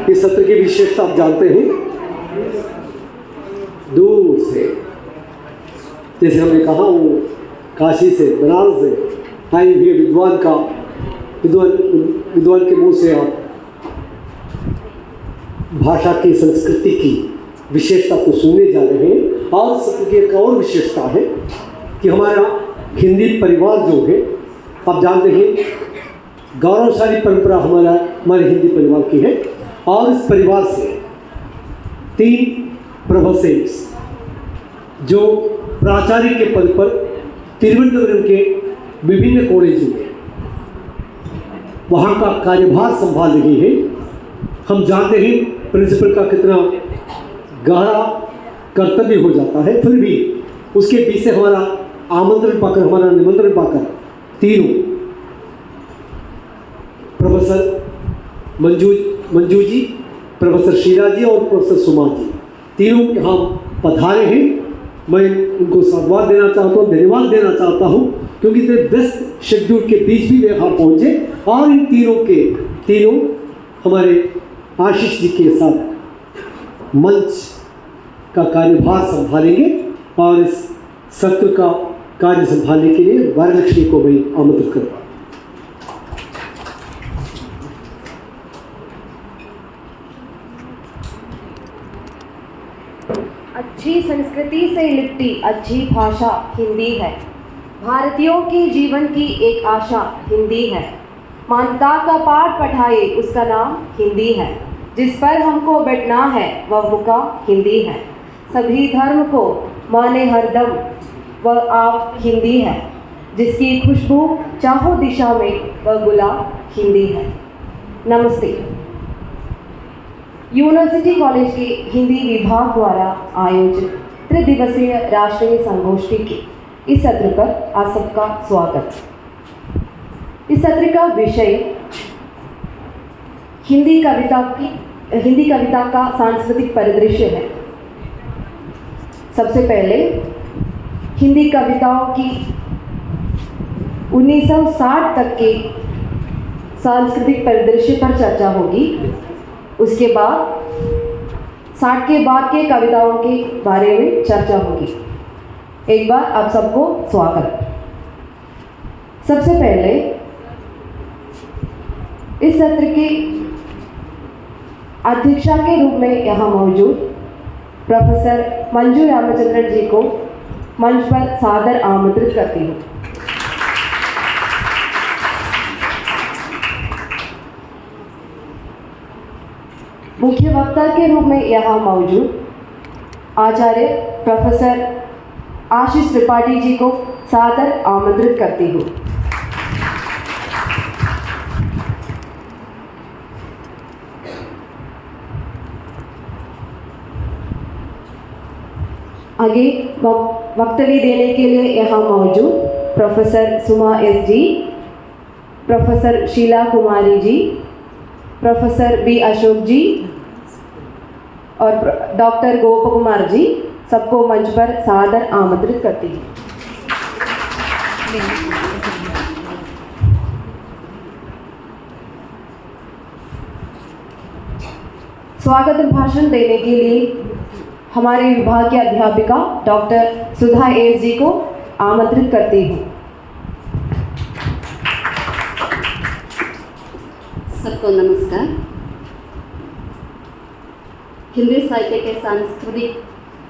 इस सत्र की विशेषता आप जानते हैं, दूर से, जैसे हमने कहा वो काशी से, बनारस से आए हुए विद्वान के मुंह से आप भाषा की, संस्कृति की विशेषता को सुनने जा रहे हैं। और सत्र की एक और विशेषता है कि हमारा हिंदी परिवार जो है, आप जानते हैं गौरवशाली परंपरा हमारे हिंदी परिवार की है। और इस परिवार से 3 प्रोफेसर्स जो प्राचार्य के पद पर तिरुवनंतपुरम के विभिन्न कॉलेजों में वहाँ का कार्यभार संभाल रही है। हम जानते हैं प्रिंसिपल का कितना गहरा कर्तव्य हो जाता है, फिर भी उसके बीच से हमारा आमंत्रण पाकर, हमारा निमंत्रण पाकर तीनों प्रोफेसर मंजू जी, प्रोफेसर शीला जी और प्रोफेसर सुमा जी, तीनों यहाँ पधारे हैं। मैं उनको साधुवाद देना चाहता हूँ, धन्यवाद देना चाहता हूँ, क्योंकि इतने व्यस्त शेड्यूल के बीच भी वे यहाँ पहुँचे और इन तीनों हमारे आशीष जी के साथ मंच का कार्यभार संभालेंगे। और इस सत्र का कार्य संभालने के लिए वरलक्ष्मी को मैं आमंत्रित करता हूँ। अच्छी संस्कृति से लिपटी अच्छी भाषा हिंदी है। भारतीयों के जीवन की एक आशा हिंदी है। मानवता का पाठ पढ़ाए उसका नाम हिंदी है। जिस पर हमको बैठना है वह मुका हिंदी है। सभी धर्म को माने हरदम वह आप हिंदी है। जिसकी खुशबू चाहो दिशा में वह गुलाब हिंदी है। नमस्ते। यूनिवर्सिटी कॉलेज के हिंदी विभाग द्वारा आयोजित 3 दिवसीय राष्ट्रीय संगोष्ठी के इस सत्र पर आप सबका स्वागत। इस सत्र का विषय हिंदी कविता का सांस्कृतिक परिदृश्य है। सबसे पहले हिंदी कविताओं की 1960 तक के सांस्कृतिक परिदृश्य पर चर्चा होगी। उसके बाद 60 के बाद के कविताओं के बारे में चर्चा होगी। एक बार आप सबको स्वागत। सबसे पहले इस सत्र की अध्यक्षा के रूप में यहाँ मौजूद प्रोफेसर मंजू रामचंद्रन जी को मंच पर सादर आमंत्रित करती हूँ। मुख्य वक्ता के रूप में यहाँ मौजूद आचार्य प्रोफेसर आशीष त्रिपाठी जी को सादर आमंत्रित करती हूँ। आगे वक्तव्य देने के लिए यहाँ मौजूद professor Suma S ji, professor Sheela Kumari ji, professor B Ashok ji और डॉक्टर गोप कुमार जी, सबको मंच पर सादर आमंत्रित करती हूँ। स्वागत भाषण देने के लिए हमारे विभाग की अध्यापिका डॉक्टर सुधा एस जी को आमंत्रित करती हूँ। सबको नमस्कार। हिंदी साहित्य के सांस्कृतिक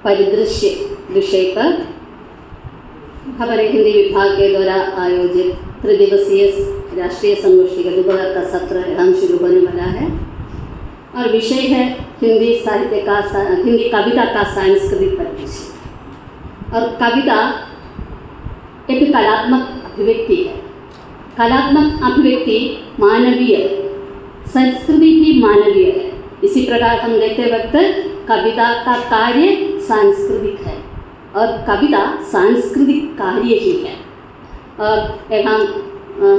परिदृश्य विषय पर हमारे हिंदी विभाग के द्वारा आयोजित 3 दिवसीय राष्ट्रीय संगोष्ठी का दोबारा का सत्र हम शुरू होने वाला है और विषय है हिंदी कविता का सांस्कृतिक परिदृश्य। और कविता एक कलात्मक अभिव्यक्ति है। कलात्मक अभिव्यक्ति मानवीय, संस्कृति भी मानवीय है। इसी प्रकार हम देखते वक्त कविता का कार्य सांस्कृतिक है और कविता सांस्कृतिक कार्य ही है। और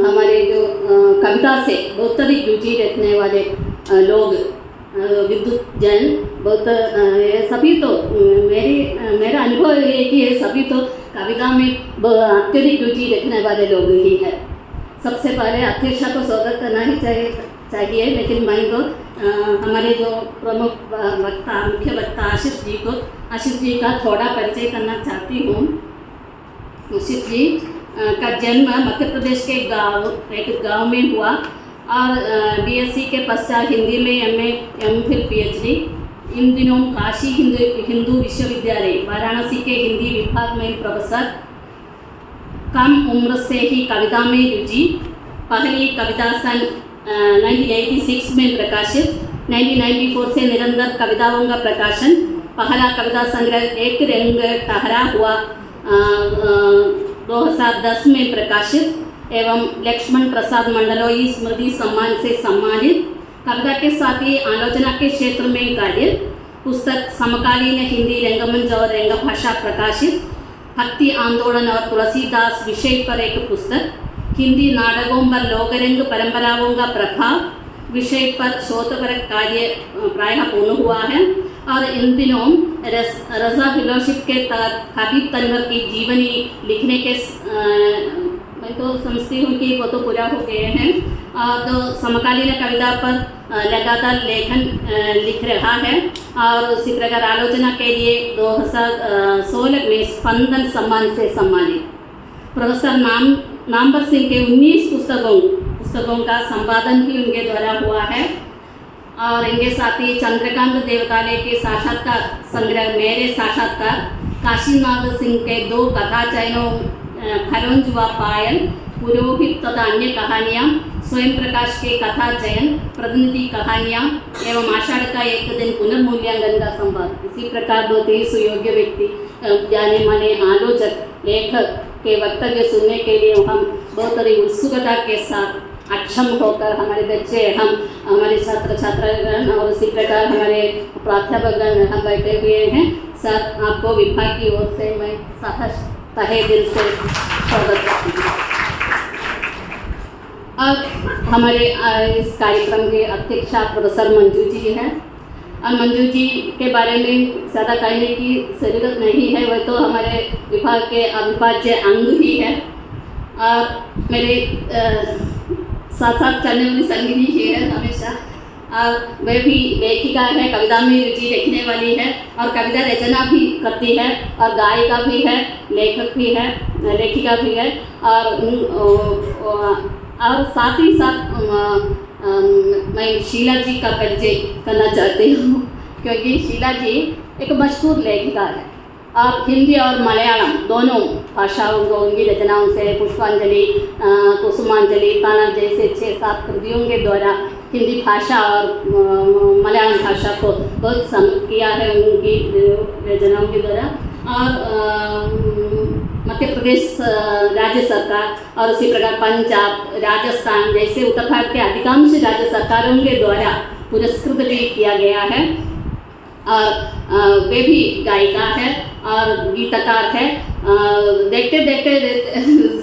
हमारे जो कविता से बहुत अधिक रुचि रखने वाले लोग, विद्युत जैन, बहुत सभी तो मेरा अनुभव है कि सभी तो कविता में अत्यधिक रुचि रखने वाले लोग ही है। सबसे पहले अध्यक्षा को स्वागत करना ही चाहिए, लेकिन मैं तो हमारे जो प्रमुख वक्ता मुख्य वक्ता आशीष जी का थोड़ा परिचय करना चाहती हूँ। आशीष जी का जन्म मध्य प्रदेश के एक गांव में हुआ और बीएससी के पश्चात हिंदी में एमए, एमफिल, पीएचडी। इन दिनों काशी हिंदू विश्वविद्यालय वाराणसी के हिंदी विभाग में प्रोफेसर। कम उम्र से ही कविता में रुचि। पहली कविता सन 1986 में प्रकाशित। 1994 से निरंतर कविताओं का प्रकाशन। पहला कविता संग्रह एक रंग ठहरा हुआ 2010 में प्रकाशित एवं लक्ष्मण प्रसाद मंडलोई स्मृति सम्मान से सम्मानित। कविता के साथ ही आलोचना के क्षेत्र में कार्य। पुस्तक समकालीन हिंदी रंगमंच और रंगभाषा प्रकाशित। भक्ति आंदोलन और तुलसीदास विषय पर एक पुस्तक। हिंदी नाटकों पर लोकरंग परंपराओं का प्रभाव विषय पर शोधपर कार्य प्रायः पूर्ण हुआ है। और इन दिनों रजा फेलोशिप के तहत हबीब तनवर की जीवनी लिखने के मैं तो समझती हूँ कि वो तो पूरा हो गए हैं। तो समकालीन कविता पर लगातार लेखन लिख रहा है और उसी प्रकार आलोचना के लिए 2016 में स्पंदन सम्मान से सम्मानित। प्रोफेसर नामवर सिंह के 19 पुस्तकों का संपादन भी उनके द्वारा हुआ है। और इनके साथ ही चंद्रकांत देवकाले के साक्षात्कार संग्रह मेरे साक्षात्कार, काशीनाथ सिंह के 2 कथा चयनों खरोंज व पायल, पुरोहित तथा अन्य कहानियाँ, स्वयं प्रकाश के कथा चयन, प्रतिनिधि कहानियाँ एवं आषाढ़ का एक दिन पुनर्मूल्यांकन का संवाद। इसी प्रकार 2-3 सुयोग्य व्यक्ति, जाने माने आलोचक, लेखक के वक्तव्य सुनने के लिए हम बहुत ही उत्सुकता के साथ अक्षम होकर हमारे बच्चे, हमारे छात्र छात्रागण और इसी प्रकार हमारे प्राध्यापकगण हम बैठे हुए हैं। सर, आपको विभाग की ओर से मैं तहे दिल से स्वागत करती हूँ। अब हमारे इस कार्यक्रम के अध्यक्षा प्रोफेसर मंजू जी हैं और मंजू जी के बारे में ज़्यादा कहने की ज़रूरत नहीं है, वह तो हमारे विभाग के अविभाज्य अंग ही है और मेरे साथ साथ चलने वाली संगी ही है हमेशा। और वह भी लेखिका है, कविता में रुचि रखने वाली है और कविता रचना भी करती है और गायिका भी है, लेखक भी है, लेखिका भी है। और साथ ही साथ मैं शीला जी का परिचय करना चाहती हूँ, क्योंकि शीला जी एक मशहूर लेखिका है और हिंदी और मलयालम दोनों भाषाओं को उनकी रचनाओं से पुष्पांजलि, कुसुमांजलि, ताना जैसे 6-7 कृतियों के द्वारा हिंदी भाषा और मलयालम भाषा को बहुत समृद्ध किया है उनकी रचनाओं के द्वारा। और मध्य प्रदेश राज्य सरकार और उसी प्रकार पंजाब, राजस्थान जैसे उत्तर भारत के अधिकांश राज्य सरकारों के द्वारा पुरस्कृत भी किया गया है। और वे भी गायिका है और गीतकार है। देखते देखते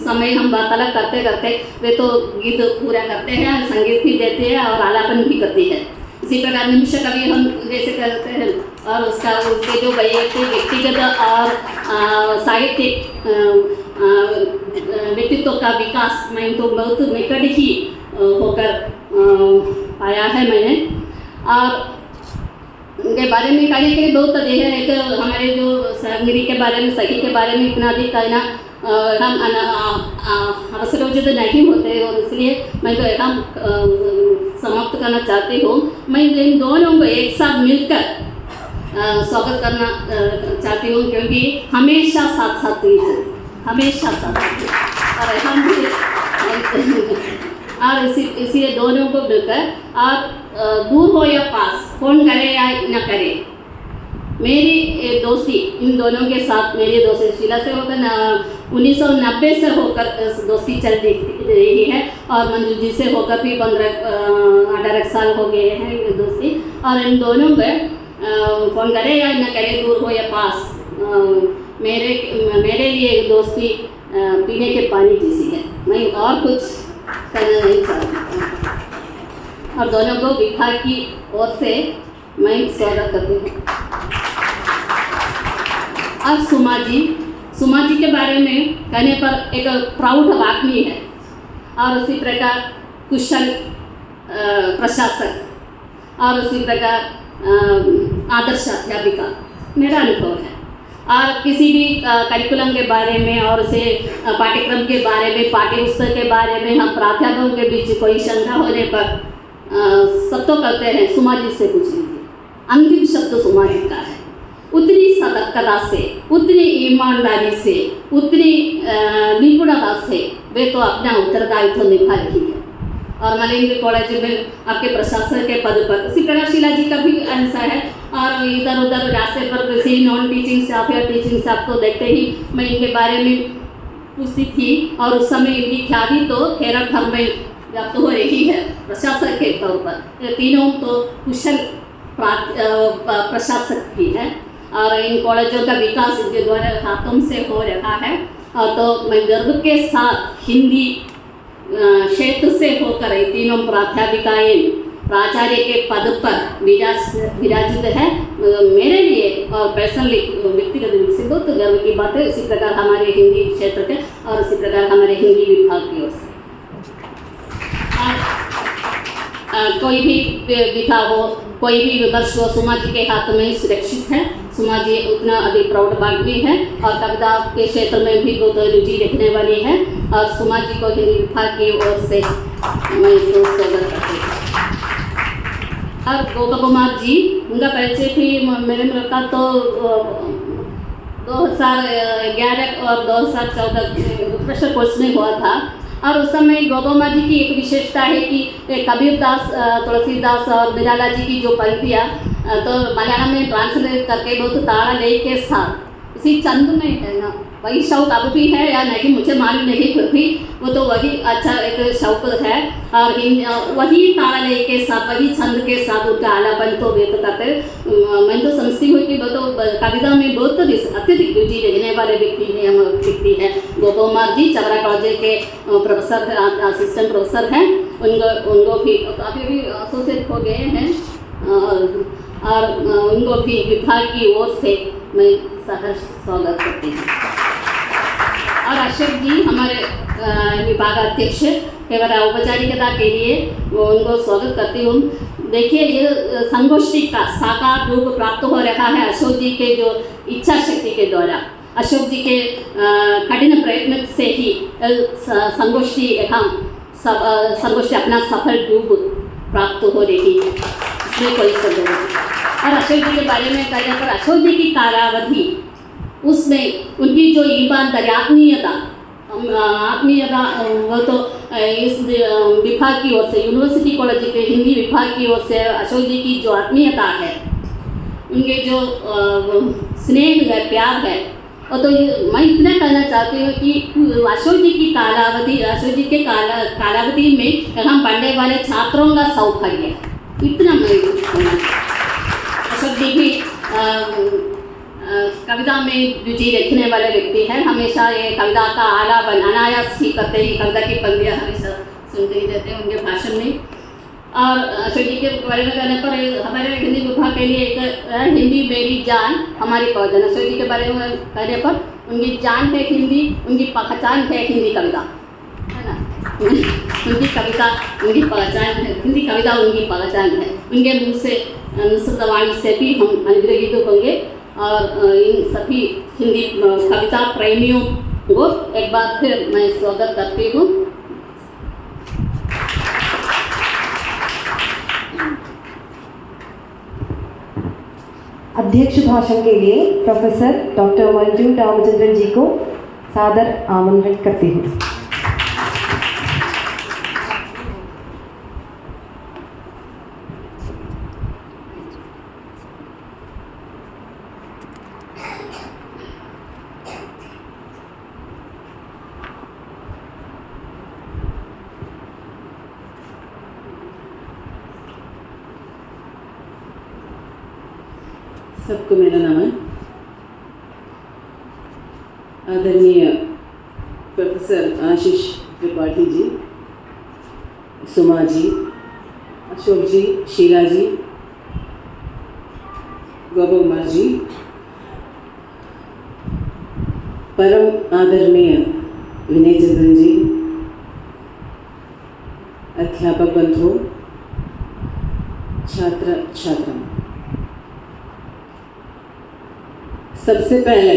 समय हम वार्तालाप करते करते वे तो गीत पूरा करते हैं, संगीत भी देते हैं और आलापन भी करती है। इसी प्रकार निमिष कवि हम जैसे करते हैं और उसके जो व्यक्तिगत और साहित्यिक व्यक्तित्व का विकास मैं तो बहुत निकट ही होकर पाया है मैंने। और उनके बारे में कहने के लिए बहुत अधिक है। एक हमारे जो संगरी के बारे में, सखी के बारे में इतना अधिक कहना हम अवसरोचित नहीं होते और इसलिए मैं तो हम समाप्त करना चाहती हूँ। मैं इन दोनों को एक साथ मिलकर स्वागत करना चाहती हूँ, क्योंकि हमेशा साथ साथ ही है, हमेशा साथ और हम भी और इसीलिए दोनों को मिलकर और दूर हो या पास, फ़ोन करे या न करे, मेरी दोस्ती इन दोनों के साथ, मेरी दोस्ती शीला से होकर 1990 से होकर दोस्ती चल रही है और मंजू जी से होकर भी 15-18 साल हो गए हैं ये दोस्ती। और इन दोनों में फ़ोन करे या न करे, दूर हो या पास, मेरे लिए दोस्ती पीने के पानी जैसी है। मैं और कुछ करना नहीं चाहती और दोनों को विभाग की ओर से मैं स्वागत करती हूँ। अब सुमा जी के बारे में कहने पर एक प्राउड वाकमी है और उसी प्रकार कुशल प्रशासक और उसी प्रकार आदर्श अध्यापिका मेरा अनुभव है। और किसी भी करिकुलम के बारे में और उसे पाठ्यक्रम के बारे में, पाठ्य पुस्तक के बारे में हम प्राध्यापकों के बीच कोई शंका होने पर सब तो कहते हैं सुमाजी से पूछ लीजिए। अंतिम शब्द सुमाजी का है। उतनी सतर्कता से, उतनी ईमानदारी से, उतनी निपुणता से वे तो अपना उत्तरदायित्व निभा रही है। और मलिंग कॉलेज में आपके प्रशासक के पद पर उसी प्रकार शीला जी का भी अंश है। और इधर उधर रास्ते पर किसी नॉन टीचिंग स्टाफ या टीचिंग स्टाफ को देखते ही मैं इनके बारे में पूछती थी और उस समय इनकी ख्याति तो केरल भर में व्याप्त हो रही है प्रशासक के तौर पर। ये तीनों तो कुशल प्रशासक भी हैं और इन कॉलेजों का विकास इनके द्वारा हाथों से हो रहा है। और तो मैं गर्व के साथ हिंदी क्षेत्र से होकर ये तीनों प्राध्यापिकाएँ प्राचार्य के पद पर विराजित है। मेरे लिए और पर्सनली व्यक्तिगत रूप से बहुत गर्व की बात है। इसी प्रकार हमारे हिंदी क्षेत्र के और इसी प्रकार हमारे हिंदी विभाग की ओर से कोई भी विधा हो, कोई भी विमर्श हो, सुमा जी के हाथ में सुरक्षित है। सुमा जी उतना अधिक प्राउड बात भी है और कविता के क्षेत्र में भी बहुत रुचि रखने वाली है। और सुमा जी को हिंदी विभाग की ओर से मैं स्वागत करती हूँ। और गोपा कुमार जी, उनका परिचय भी मेरे मुलाकात तो 2011 और 2014 फ्रेशर कोर्स में हुआ था। और उस समय गोपा जी की एक विशेषता है कि कबीरदास, तुलसीदास और निराला जी की जो पंक्तियाँ तो मलयालम में ट्रांसलेट करके बहुत ताड़ा ले के साथ इसी चंद में है ना, वही शौक अब भी है या नहीं मुझे मालूम नहीं, फिर भी वो तो वही अच्छा एक शौक है। और वही ताड़ा ले के साथ, वही छंद के साथ उनका आलापन तो व्यक्त करते। मैं तो समझती हूँ कि वो तो कविता में बहुत अत्यधिक रुचि रखने वाले व्यक्ति है गोपा कुमार जी। चवरा कॉलेज के प्रोफेसर, असिस्टेंट प्रोफेसर हैं। उनको भी काफ़ी भी एसोसिएट हो गए हैं और उनको भी विभाग की ओर से मैं सहर्ष स्वागत करती हूँ। और अशोक जी हमारे विभाग अध्यक्ष, केवल औपचारिकता के लिए उनको स्वागत करती हूँ। देखिए, ये संगोष्ठी का साकार रूप प्राप्त हो रहा है अशोक जी के जो इच्छा शक्ति के द्वारा। अशोक जी के कठिन प्रयत्न से ही संगोष्ठी अपना सफल रूप प्राप्त हो रही है, इसमें कोई संदेह नहीं। और अशोक जी के बारे में कहने पर अशोक जी की कालावधि, उसमें उनकी जो ईमानदारी, आत्मीयता वो तो इस विभाग की ओर से, यूनिवर्सिटी कॉलेज के हिंदी विभाग की ओर से अशोक जी की जो आत्मीयता है, उनके जो स्नेह है, प्यार है, और तो मैं इतना कहना चाहती हूँ कि अशोक जी की कालावधि, अशोक जी के कालावधि में हम पढ़ने वाले छात्रों का सौभाग्य है, इतना मैं कहना। अशोक जी भी कविता में रुचि रखने वाले व्यक्ति हैं। हमेशा ये कविता का आलापन अनायास ही करते ही कविता की पंक्तियाँ हमेशा सुनते ही रहते हैं उनके भाषण में। और अशोक जी के बारे में कहने पर हमारे हिंदी विभाग के लिए एक हिंदी मेरी जान हमारी पहचान। अशोक जी के बारे में कहने पर उनकी जान है हिंदी, उनकी पहचान है हिंदी कविता, है ना। उनकी कविता उनकी पहचान है, हिंदी कविता उनकी पहचान है। उनके मुँह से नुसरतवाणी से भी हम अनुग्रहित होंगे। और इन सभी हिंदी कविता प्रेमियों को एक बार फिर मैं स्वागत करती हूँ। अध्यक्ष भाषण के लिए प्रोफेसर डॉक्टर मंजू रामचंद्रन जी को सादर आमंत्रित करती हूँ। सबको मेरा नमन। आदरणीय प्रोफेसर आशीष त्रिपाठी जी, सुमा जी, अशोक जी, शीला जी, गोपा कुमार जी, परम आदरणीय विनय चंद्रन जी, अध्यापक बंधु, छात्र छात्रा, सबसे पहले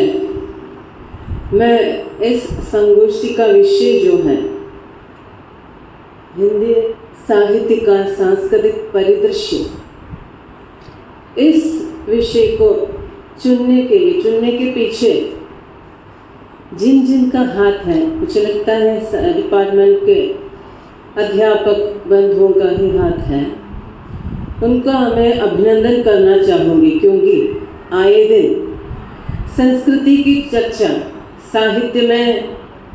मैं इस संगोष्ठी का विषय जो है हिंदी साहित्य का सांस्कृतिक परिदृश्य, इस विषय को चुनने के पीछे जिन जिन का हाथ है, मुझे लगता है डिपार्टमेंट के अध्यापक बंधुओं का ही हाथ है, उनका मैं अभिनंदन करना चाहूँगी। क्योंकि आए दिन संस्कृति की चर्चा साहित्य में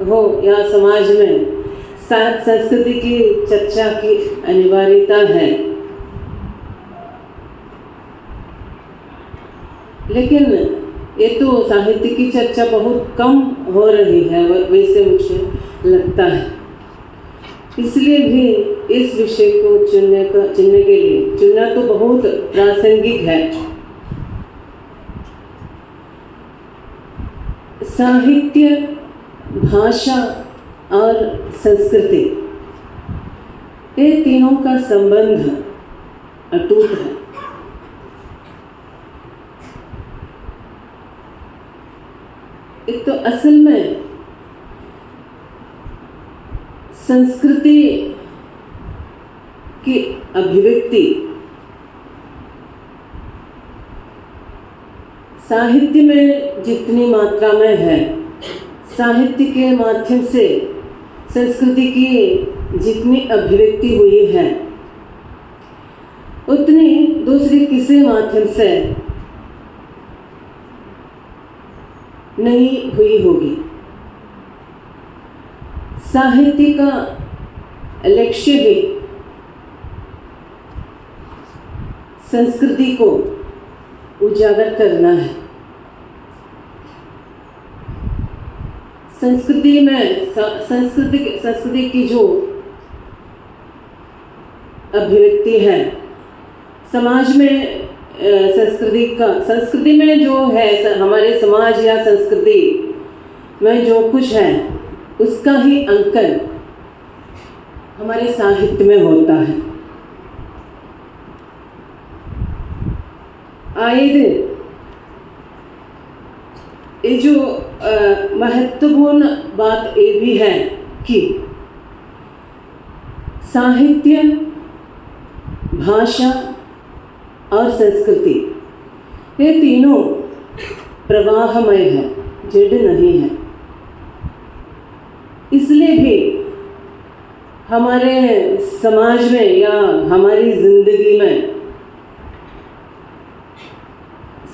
हो या समाज में, संस्कृति की चर्चा की अनिवार्यता है। लेकिन ये तो साहित्य की चर्चा बहुत कम हो रही है, वैसे मुझे लगता है। इसलिए भी इस विषय को चुनने के लिए चुनना तो बहुत प्रासंगिक है। साहित्य, भाषा और संस्कृति, ये तीनों का संबंध अटूट है। एक तो असल में संस्कृति की अभिव्यक्ति साहित्य में जितनी मात्रा में है, साहित्य के माध्यम से संस्कृति की जितनी अभिव्यक्ति हुई है, उतनी दूसरे किसी माध्यम से नहीं हुई होगी। साहित्य का लक्ष्य ही संस्कृति को उजागर करना है। संस्कृति में संस्कृति की जो अभिव्यक्ति है, समाज में संस्कृति में जो है, हमारे समाज या संस्कृति में जो कुछ है, उसका ही अंकन हमारे साहित्य में होता है। आए दिन ये जो महत्वपूर्ण बात ये भी है कि साहित्य, भाषा और संस्कृति, ये तीनों प्रवाहमय है, जड़ नहीं है। इसलिए भी हमारे समाज में या हमारी जिंदगी में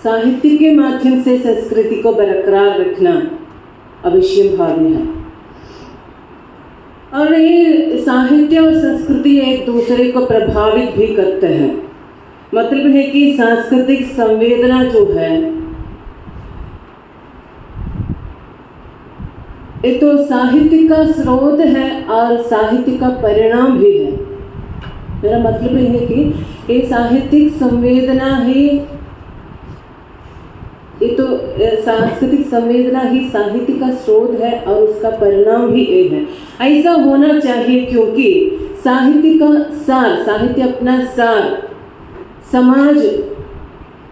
साहित्य के माध्यम से संस्कृति को बरकरार रखना अवश्यंभावी है। और ये साहित्य और संस्कृति एक दूसरे को प्रभावित भी करते हैं। मतलब है कि सांस्कृतिक संवेदना जो है, ये तो साहित्य का स्रोत है और साहित्य का परिणाम भी है। मेरा मतलब है कि ये साहित्यिक संवेदना ही, ये तो सांस्कृतिक संवेदना ही साहित्य का स्रोत है और उसका परिणाम भी ये है। ऐसा होना चाहिए, क्योंकि साहित्य का सार, साहित्य अपना सार समाज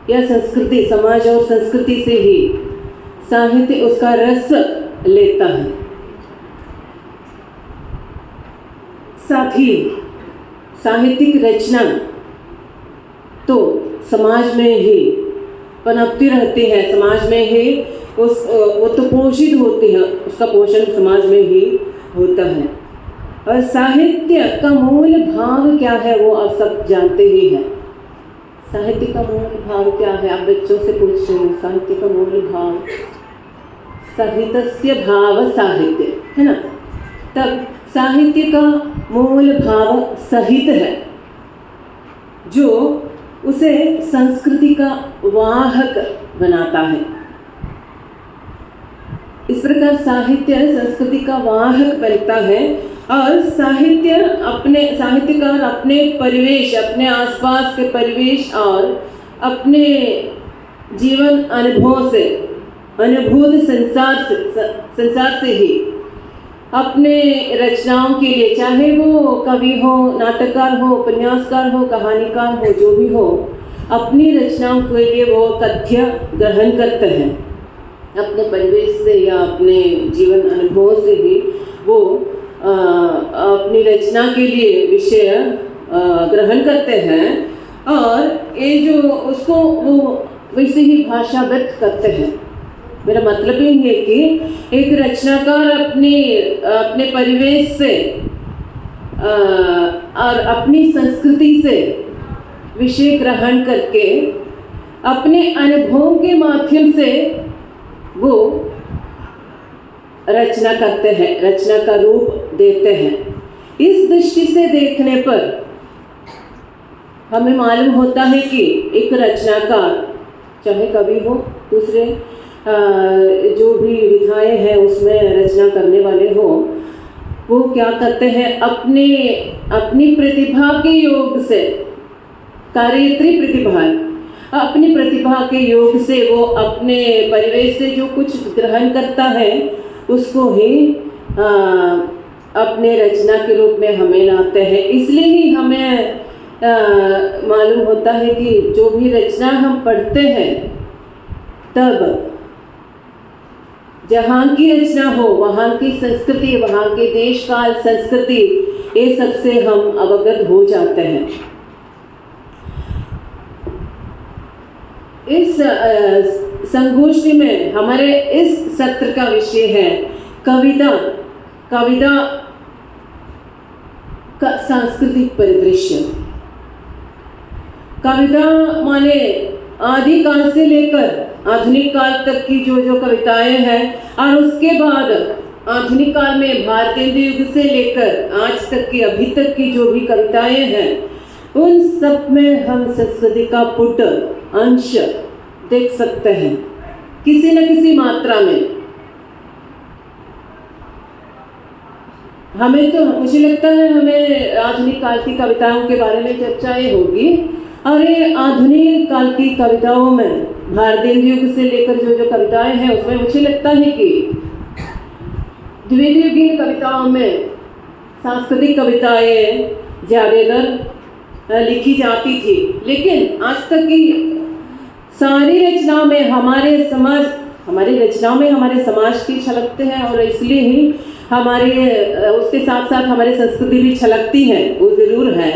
या संस्कृति, समाज और संस्कृति से ही साहित्य उसका रस लेता है। साथ ही साहित्यिक रचना तो समाज में ही पनपती रहती है, समाज में ही वो तो पोषित होती है, उसका पोषण समाज में ही होता है। और साहित्य का मूल भाव क्या है वो आप सब जानते ही हैं। साहित्य का मूल भाव क्या है, आप बच्चों से पूछते हैं, साहित्य का मूल भाव, साहित्यस्य भाव साहित्य है ना। तब साहित्य का मूल भाव सहित है, जो उसे संस्कृति का वाहक बनाता है। इस प्रकार साहित्य संस्कृति का वाहक बनता है और साहित्यकार अपने परिवेश, अपने आसपास के परिवेश और अपने जीवन अनुभव से, अनुभूत संसार से ही अपने रचनाओं के लिए, चाहे वो कवि हो, नाटककार हो, उपन्यासकार हो, कहानीकार हो, जो भी हो, अपनी रचनाओं के लिए वो तथ्य ग्रहण करते हैं। अपने परिवेश से या अपने जीवन अनुभव से ही वो अपनी रचना के लिए विषय ग्रहण करते हैं और ये जो उसको वो वैसे ही भाषागत करते हैं। मेरा मतलब ये है कि एक रचनाकार अपने परिवेश से और अपनी संस्कृति से विषय ग्रहण करके अपने अनुभवों के माध्यम से वो रचना करते हैं, रचना का रूप देते हैं। इस दृष्टि से देखने पर हमें मालूम होता है कि एक रचनाकार, चाहे कवि हो, दूसरे जो भी विधाएं हैं उसमें रचना करने वाले हो, वो क्या करते हैं, अपनी प्रतिभा के योग से, कार्यत्री प्रतिभा, अपनी प्रतिभा के योग से वो अपने परिवेश से जो कुछ ग्रहण करता है उसको ही अपने रचना के रूप में हमें लाते हैं। इसलिए ही हमें मालूम होता है कि जो भी रचना हम पढ़ते हैं तब जहाँ की रचना हो, वहाँ की संस्कृति, वहाँ के देश काल संस्कृति, ये सबसे हम अवगत हो जाते हैं। इस संगोष्ठी में हमारे इस सत्र का विषय है कविता का सांस्कृतिक परिदृश्य। कविता माने आदिकाल से लेकर आधुनिक काल तक की जो कविताएं हैं और उसके बाद आधुनिक काल में भारतीय युग से लेकर आज तक की, अभी तक की जो भी कविताएं हैं, उन सब में हम संस्कृति का पुट अंश देख सकते हैं किसी न किसी मात्रा में। मुझे लगता है हमें आधुनिक काल की कविताओं के बारे में चर्चाएं होगी और ये आधुनिक काल की कविताओं में भारतीय युग से लेकर जो कविताएं हैं उसमें मुझे लगता है कि द्वितीय कविताओं में सांस्कृतिक कविताएं ज़्यादातर लिखी जाती थी, लेकिन आज तक की सारी रचनाओं में हमारे समाज की झलकते हैं और इसलिए ही उसके साथ साथ हमारी संस्कृति भी झलकती है, वो ज़रूर है।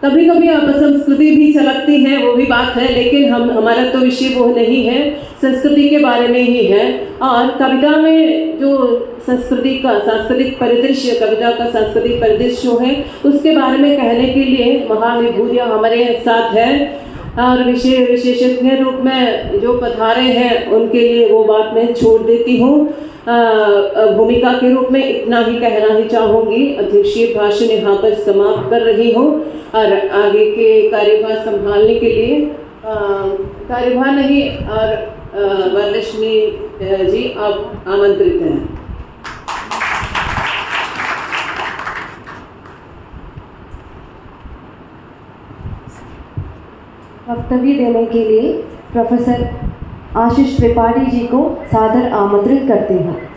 कभी कभी अपसंस्कृति भी झलकती है, वो भी बात है, लेकिन हमारा तो विषय वो नहीं है, संस्कृति के बारे में ही है। और कविता में जो सांस्कृतिक परिदृश्य, कविता का सांस्कृतिक परिदृश्य है, उसके बारे में कहने के लिए महाविभूतियाँ हमारे साथ हैं और विशेषज्ञ रूप में जो पधारे हैं उनके लिए वो बात मैं छोड़ देती हूँ। भूमिका के रूप में इतना ही कहना ही चाहूँगी। अध्यक्षीय भाषण यहाँ पर समाप्त कर रही हूँ और आगे के कार्यभार संभालने के लिए कार्यभार नहीं और वरलक्ष्मी जी आप आमंत्रित हैं। वक्तव्य देने के लिए प्रोफेसर आशीष त्रिपाठी जी को सादर आमंत्रित करते हैं।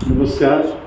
नमस्कार।